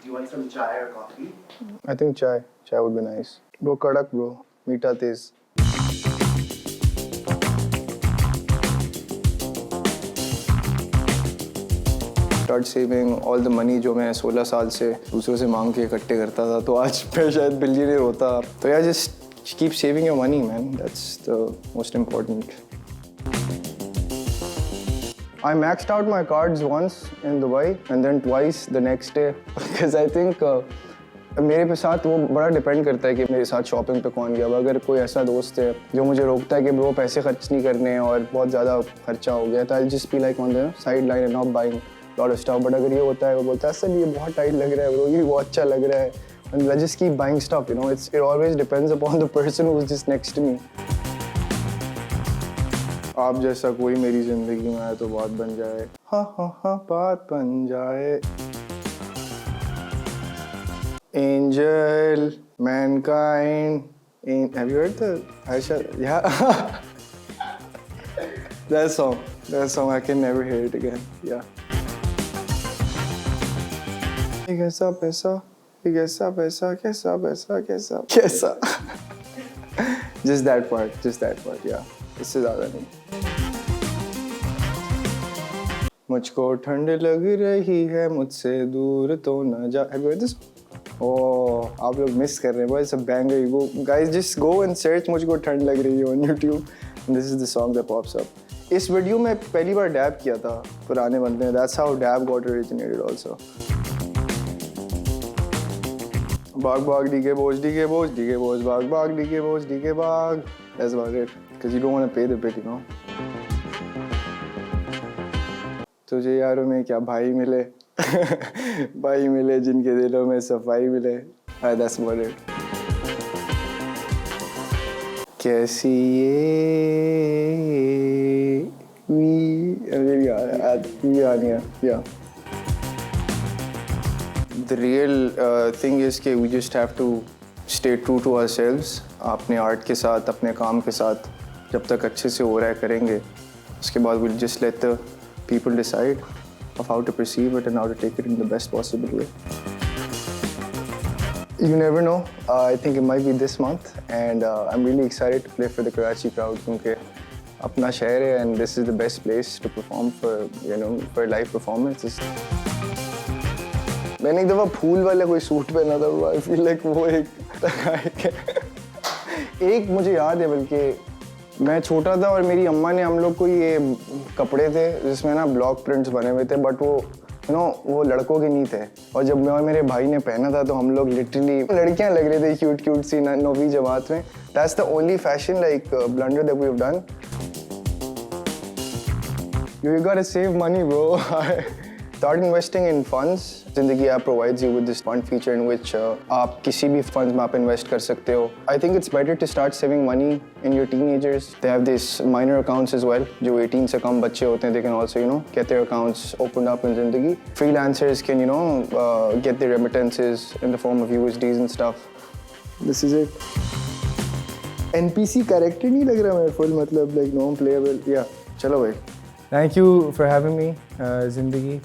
Do you want some chai or coffee? I think chai. Chai would be nice. Bro, kadak bro. Meeta tez. Start saving all the money जो मैं 16 साल से दूसरों से मांग के इकट्ठे करता था, तो आज मैं शायद बिलियनियर होता. तो यार just keep saving your money, man. That's the most important. I maxed out my cards once in Dubai and then twice the next day because I think मेरे साथ वो बड़ा डिपेंड करता है कि मेरे साथ शॉपिंग पे कौन गया. अगर कोई ऐसा दोस्त है जो मुझे रोकता है कि ब्रो पैसे खर्च नहीं करने और बहुत ज़्यादा खर्चा हो गया, तो I just be like on the side line and not buying lot of stuff. But अगर ये होता है, वो बोलता है सर ये बहुत टाइट लग रहा है ब्रो, ये बहुत अच्छा लग रहा है, and I just keep buying stuff, you know. It always depends upon the person who's just next to me. आप जैसा कोई मेरी जिंदगी में आए तो बात बन जाए. हाँ हाँ हाँ बात बन जाए. Angel, mankind. Have you heard the Aisha? Yeah. That song I can never hear it again. Yeah. कैसा पैसा, कैसा पैसा, कैसा पैसा, कैसा कैसा. Just that part, yeah. इससे ज़्यादा नहीं. मुझको ठंड लग रही है, मुझसे दूर तो न जा. Have you heard this? Oh, आप लोग मिस कर रहे हैं. Boy, it's a banger. You go, guys, just go and search मुझको ठंड लग रही है on YouTube. And this is the song that pops up. इस वीडियो में पहली बार डैब किया था पुराने बंदे ने. That's how dab got originated also. बाग बाग DK Bose DK Bose DK Bose बाग बाग डीके बोझ डीके बाग. That's about it. Because you don't want to pay the bill, you know. तुझे यारों में क्या भाई मिले, भाई मिले जिनके दिलों में सफाई मिले. That's about it. कैसी ये yeah. The real thing is कि we just have to stay true to ourselves. अपने आर्ट के साथ, अपने काम के साथ जब तक अच्छे से हो रहा है करेंगे, उसके बाद we'll just let the people decide of how to perceive it and how to take it in the best possible way. You never know. I think it might be this month, and I'm really excited to play for the Karachi crowd क्योंकि अपना शहर है and this is the best place to perform for, you know, for live performances. मैंने एक दफ़ा फूल वाला कोई suit पहना था. I feel like वो एक मुझे याद है, बल्कि मैं छोटा था और मेरी अम्मा ने हम लोग को ये कपड़े थे जिसमें ना ब्लॉक प्रिंट्स बने हुए थे, बट वो वो लड़कों के नहीं थे. और जब मैं और मेरे भाई ने पहना था तो हम लोग लिटरली लड़कियां लग रहे थे क्यूट सी 9वीं जमात में. That's the only fashion blunder that we've done. You gotta save money, bro. Start investing in funds. Zindigi app provides you with this fund feature in which आप किसी भी funds में आप invest कर सकते हो. I think it's better to start saving money in your teenagers. They have these minor accounts as well. जो 18 से कम बच्चे होते हैं, they can also, you know, get their accounts opened up in Zindigi. Freelancers can, you know, get their remittances in the form of USDs and stuff. This is it. NPC character नहीं लग रहा मेरे full, मतलब like non-playable. Yeah, चलो भाई. Thank you for having me, Zindigi.